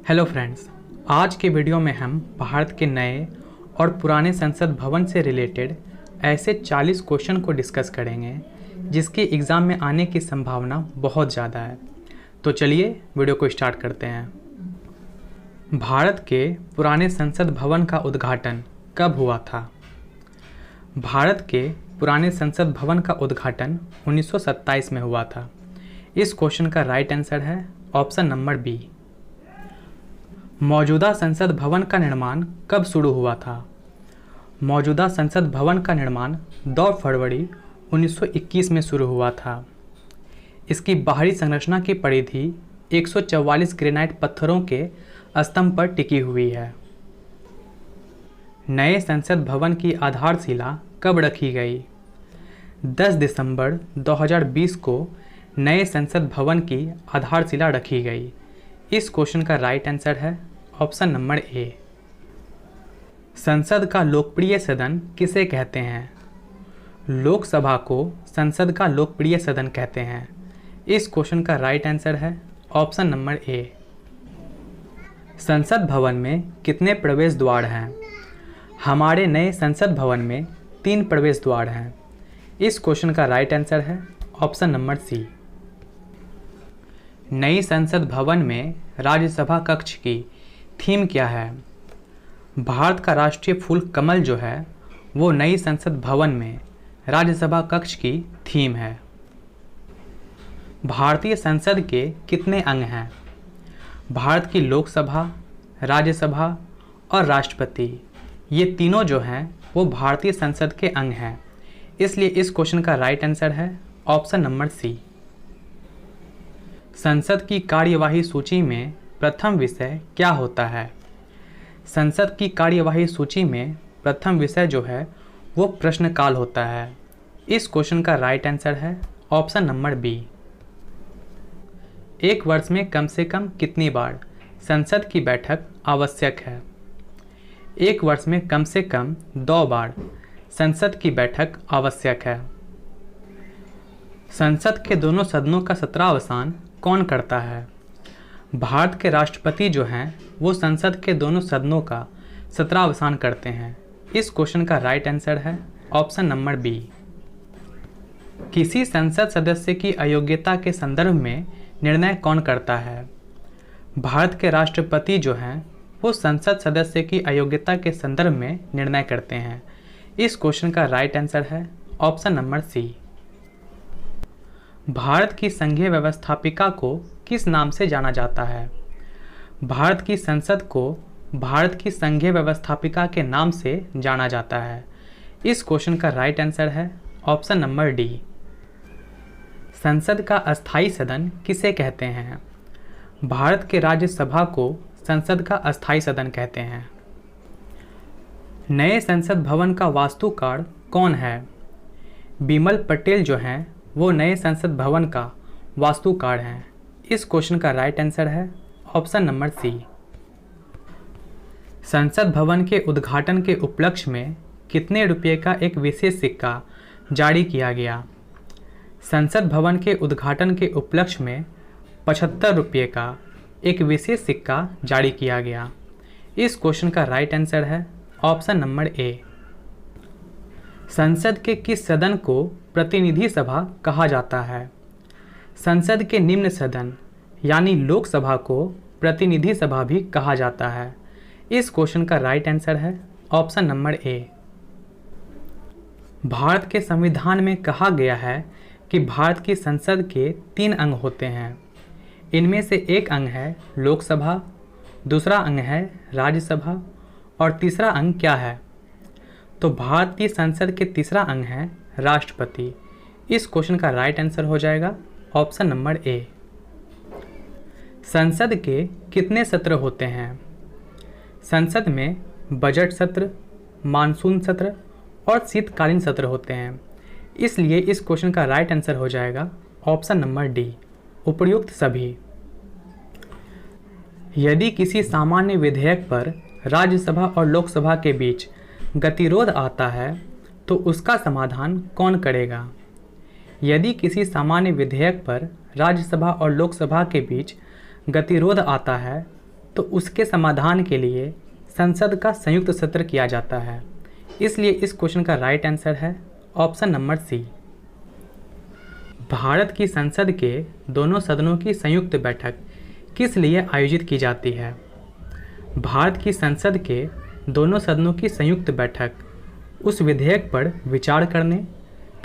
Hello friends, आज के video में हम भारत के नए और पुराने संसद भवन से रिलेटेड ऐसे 40 क्वेश्चन को डिस्कस करेंगे जिसके एग्ज़ाम में आने की संभावना बहुत ज़्यादा है। तो चलिए वीडियो को स्टार्ट करते हैं। भारत के पुराने संसद भवन का उद्घाटन कब हुआ था? भारत के पुराने संसद भवन का उद्घाटन 1927 में हुआ था। इस क्वेश्चन का राइट आंसर है ऑप्शन नंबर बी। मौजूदा संसद भवन का निर्माण कब शुरू हुआ था? मौजूदा संसद भवन का निर्माण 2 फरवरी 1921 में शुरू हुआ था। इसकी बाहरी संरचना की परिधि 144 ग्रेनाइट पत्थरों के स्तंभ पर टिकी हुई है। नए संसद भवन की आधारशिला कब रखी गई? 10 दिसंबर 2020 को नए संसद भवन की आधारशिला रखी गई। इस क्वेश्चन का राइट आंसर है ऑप्शन नंबर ए। संसद का लोकप्रिय सदन किसे कहते हैं? लोकसभा को संसद का लोकप्रिय सदन कहते हैं। इस क्वेश्चन का राइट आंसर है ऑप्शन नंबर ए। संसद भवन में कितने प्रवेश द्वार हैं? हमारे नए संसद भवन में 3 प्रवेश द्वार हैं। इस क्वेश्चन का राइट आंसर है ऑप्शन नंबर सी। नई संसद भवन में राज्यसभा कक्ष की थीम क्या है? भारत का राष्ट्रीय फूल कमल जो है वो नई संसद भवन में राज्यसभा कक्ष की थीम है। भारतीय संसद के कितने अंग हैं? भारत की लोकसभा, राज्यसभा और राष्ट्रपति, ये तीनों जो हैं वो भारतीय संसद के अंग हैं। इसलिए इस क्वेश्चन का राइट आंसर है ऑप्शन नंबर सी। संसद की कार्यवाही सूची में प्रथम विषय क्या होता है? संसद की कार्यवाही सूची में प्रथम विषय जो है वो प्रश्नकाल होता है। इस क्वेश्चन का राइट आंसर है ऑप्शन नंबर बी। एक वर्ष में कम से कम कितनी बार संसद की बैठक आवश्यक है? एक वर्ष में कम से कम 2 बार संसद की बैठक आवश्यक है। संसद के दोनों सदनों का सत्रावसान कौन करता है? भारत के राष्ट्रपति जो हैं वो संसद के दोनों सदनों का सत्रावसान करते हैं। इस क्वेश्चन का राइट आंसर है ऑप्शन नंबर बी। किसी संसद सदस्य की अयोग्यता के संदर्भ में निर्णय कौन करता है? भारत के राष्ट्रपति जो हैं वो संसद सदस्य की अयोग्यता के संदर्भ में निर्णय करते हैं। इस क्वेश्चन का राइट आंसर है ऑप्शन नंबर सी। भारत की संघीय व्यवस्थापिका को किस नाम से जाना जाता है? भारत की संसद को भारत की संघीय व्यवस्थापिका के नाम से जाना जाता है। इस क्वेश्चन का राइट आंसर है ऑप्शन नंबर डी। संसद का अस्थायी सदन किसे कहते हैं? भारत के राज्यसभा को संसद का अस्थायी सदन कहते हैं। नए संसद भवन का वास्तुकार कौन है? बिमल पटेल जो हैं वो नए संसद भवन का वास्तुकार हैं। इस क्वेश्चन का राइट आंसर है ऑप्शन नंबर सी। संसद भवन के उद्घाटन के उपलक्ष्य में कितने रुपये का एक विशेष सिक्का जारी किया गया? संसद भवन के उद्घाटन के उपलक्ष्य में 75 रुपये का एक विशेष सिक्का जारी किया गया। इस क्वेश्चन का राइट आंसर है ऑप्शन नंबर ए। संसद के किस सदन को प्रतिनिधि सभा कहा जाता है? संसद के निम्न सदन यानी लोकसभा को प्रतिनिधि सभा भी कहा जाता है। इस क्वेश्चन का राइट आंसर है ऑप्शन नंबर ए। भारत के संविधान में कहा गया है कि भारत की संसद के 3 अंग होते हैं। इनमें से एक अंग है लोकसभा, दूसरा अंग है राज्यसभा और तीसरा अंग क्या है? तो भारतीय संसद के तीसरा अंग है राष्ट्रपति। इस क्वेश्चन का राइट आंसर हो जाएगा ऑप्शन नंबर ए। संसद के कितने सत्र होते हैं? संसद में बजट सत्र, मानसून सत्र और शीतकालीन सत्र होते हैं। इसलिए इस क्वेश्चन का राइट आंसर हो जाएगा ऑप्शन नंबर डी, उपर्युक्त सभी। यदि किसी सामान्य विधेयक पर राज्यसभा और लोकसभा के बीच गतिरोध आता है तो उसका समाधान कौन करेगा? यदि किसी सामान्य विधेयक पर राज्यसभा और लोकसभा के बीच गतिरोध आता है तो उसके समाधान के लिए संसद का संयुक्त सत्र किया जाता है। इसलिए इस क्वेश्चन का राइट आंसर है ऑप्शन नंबर सी। भारत की संसद के दोनों सदनों की संयुक्त बैठक किस लिए आयोजित की जाती है? भारत की संसद के दोनों सदनों की संयुक्त बैठक उस विधेयक पर विचार करने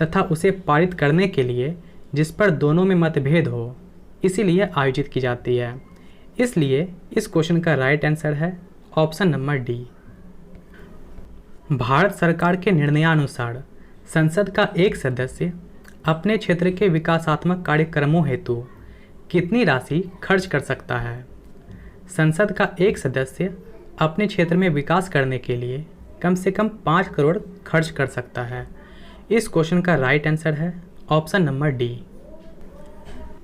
तथा उसे पारित करने के लिए जिस पर दोनों में मतभेद हो, इसीलिए आयोजित की जाती है। इसलिए इस क्वेश्चन का राइट आंसर है ऑप्शन नंबर डी। भारत सरकार के निर्णयानुसार संसद का एक सदस्य अपने क्षेत्र के विकासात्मक कार्यक्रमों हेतु कितनी राशि खर्च कर सकता है? संसद का एक सदस्य अपने क्षेत्र में विकास करने के लिए कम से कम 5 करोड़ खर्च कर सकता है। इस क्वेश्चन का राइट आंसर है ऑप्शन नंबर डी।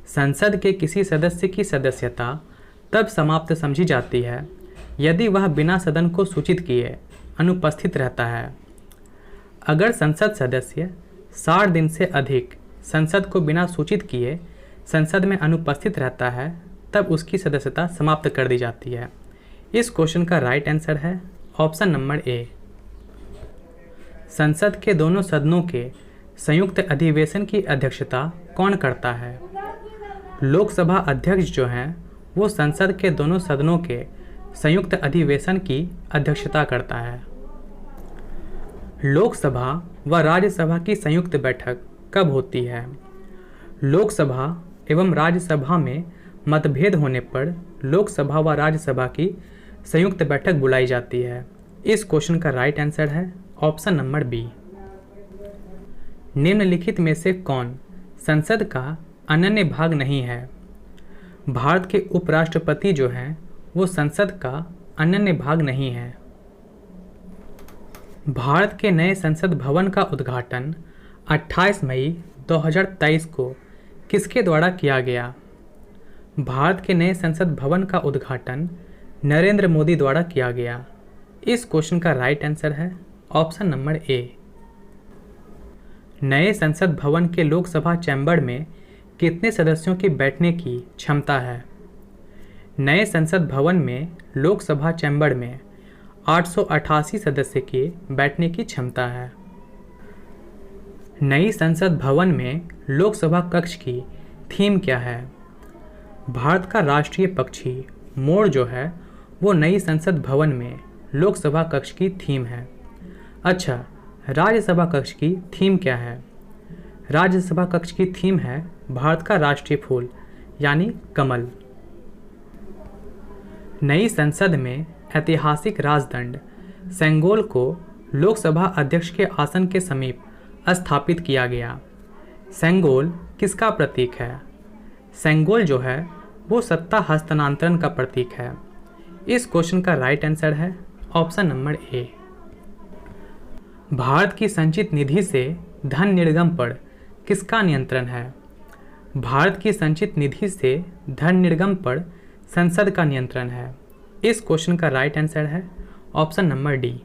संसद के किसी सदस्य की सदस्यता तब समाप्त समझी जाती है यदि वह बिना सदन को सूचित किए अनुपस्थित रहता है। अगर संसद सदस्य 60 दिन से अधिक संसद को बिना सूचित किए संसद में अनुपस्थित रहता है, तब उसकी सदस्यता समाप्त कर दी जाती है। इस क्वेश्चन का राइट आंसर है ऑप्शन नंबर ए। संसद के दोनों सदनों के संयुक्त अधिवेशन की अध्यक्षता कौन करता है? लोकसभा अध्यक्ष जो हैं वो संसद के दोनों सदनों के संयुक्त अधिवेशन की अध्यक्षता करता है। लोकसभा व राज्यसभा की संयुक्त बैठक कब होती है? लोकसभा एवं राज्यसभा में मतभेद होने पर लोकसभा व राज्यसभा की संयुक्त बैठक बुलाई जाती है। इस क्वेश्चन का राइट आंसर है ऑप्शन नंबर बी। निम्नलिखित में से कौन संसद का अनन्य भाग नहीं है? भारत के उपराष्ट्रपति जो हैं वो संसद का अनन्य भाग नहीं है। भारत के नए संसद भवन का उद्घाटन 28 मई 2023 को किसके द्वारा किया गया? भारत के नए संसद भवन का उद्घाटन नरेंद्र मोदी द्वारा किया गया। इस क्वेश्चन का राइट आंसर है ऑप्शन नंबर ए। नए संसद भवन के लोकसभा चैम्बर में कितने सदस्यों की बैठने की क्षमता है? नए संसद भवन में लोकसभा चैम्बर में 888 सदस्य की बैठने की क्षमता है। नई संसद भवन में लोकसभा कक्ष की थीम क्या है? भारत का राष्ट्रीय पक्षी मोर जो है वो नई संसद भवन में लोकसभा कक्ष की थीम है। अच्छा, राज्यसभा कक्ष की थीम क्या है? राज्यसभा कक्ष की थीम है भारत का राष्ट्रीय फूल यानी कमल। नई संसद में ऐतिहासिक राजदंड सेंगोल को लोकसभा अध्यक्ष के आसन के समीप स्थापित किया गया। सेंगोल किसका प्रतीक है? सेंगोल जो है वो सत्ता हस्तांतरण का प्रतीक है। इस क्वेश्चन का राइट आंसर है ऑप्शन नंबर ए। भारत की संचित निधि से धन निर्गम पर किसका नियंत्रण है? भारत की संचित निधि से धन निर्गम पर संसद का नियंत्रण है। इस क्वेश्चन का राइट आंसर है ऑप्शन नंबर डी।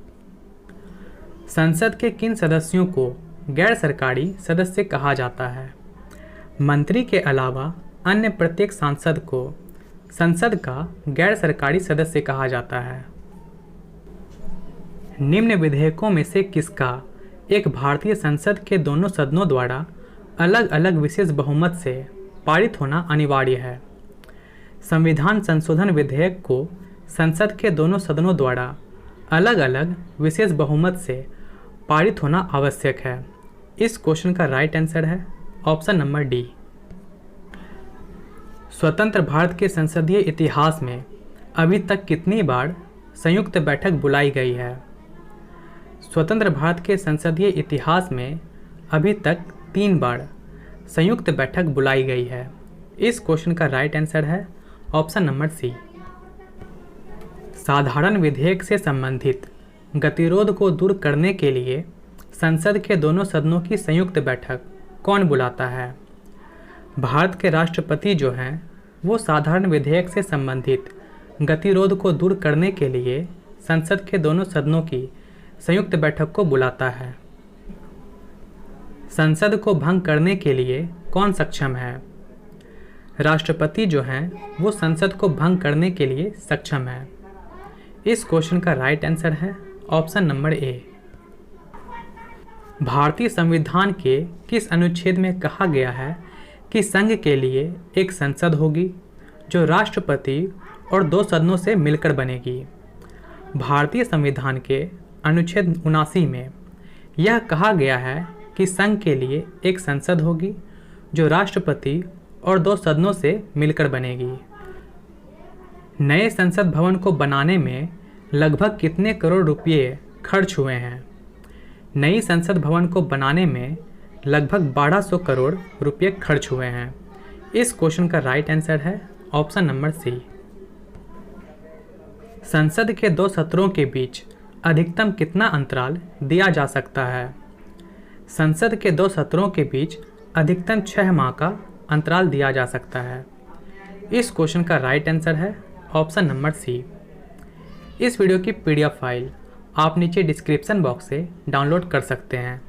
संसद के किन सदस्यों को गैर सरकारी सदस्य कहा जाता है? मंत्री के अलावा अन्य प्रत्येक सांसद को संसद का गैर सरकारी सदस्य कहा जाता है। निम्न विधेयकों में से किसका एक भारतीय संसद के दोनों सदनों द्वारा अलग अलग विशेष बहुमत से पारित होना अनिवार्य है? संविधान संशोधन विधेयक को संसद के दोनों सदनों द्वारा अलग अलग विशेष बहुमत से पारित होना आवश्यक है। इस क्वेश्चन का राइट आंसर है ऑप्शन नंबर डी। स्वतंत्र भारत के संसदीय इतिहास में अभी तक कितनी बार संयुक्त बैठक बुलाई गई है? स्वतंत्र भारत के संसदीय इतिहास में अभी तक 3 बार संयुक्त बैठक बुलाई गई है। इस क्वेश्चन का राइट आंसर है ऑप्शन नंबर सी। साधारण विधेयक से संबंधित गतिरोध को दूर करने के लिए संसद के दोनों सदनों की संयुक्त बैठक कौन बुलाता है? भारत के राष्ट्रपति जो हैं वो साधारण विधेयक से संबंधित गतिरोध को दूर करने के लिए संसद के दोनों सदनों की संयुक्त बैठक को बुलाता है। संसद को भंग करने के लिए कौन सक्षम है? राष्ट्रपति जो हैं वो संसद को भंग करने के लिए सक्षम है? इस क्वेश्चन का राइट आंसर है ऑप्शन नंबर ए। भारतीय संविधान के किस अनुच्छेद में कहा गया है कि संघ के लिए एक संसद होगी जो राष्ट्रपति और 2 सदनों से मिलकर बनेगी? भारतीय संविधान के अनुच्छेद 79 में यह कहा गया है कि संघ के लिए एक संसद होगी जो राष्ट्रपति और 2 सदनों से मिलकर बनेगी। नए संसद भवन को बनाने में लगभग कितने करोड़ रुपये खर्च हुए हैं? नई संसद भवन को बनाने में लगभग 1200 करोड़ रुपये खर्च हुए हैं। इस क्वेश्चन का राइट आंसर है ऑप्शन नंबर सी। संसद के 2 सत्रों के बीच अधिकतम कितना अंतराल दिया जा सकता है? संसद के 2 सत्रों के बीच अधिकतम 6 माह का अंतराल दिया जा सकता है। इस क्वेश्चन का राइट आंसर है ऑप्शन नंबर सी। इस वीडियो की PDF फाइल आप नीचे डिस्क्रिप्शन बॉक्स से डाउनलोड कर सकते हैं।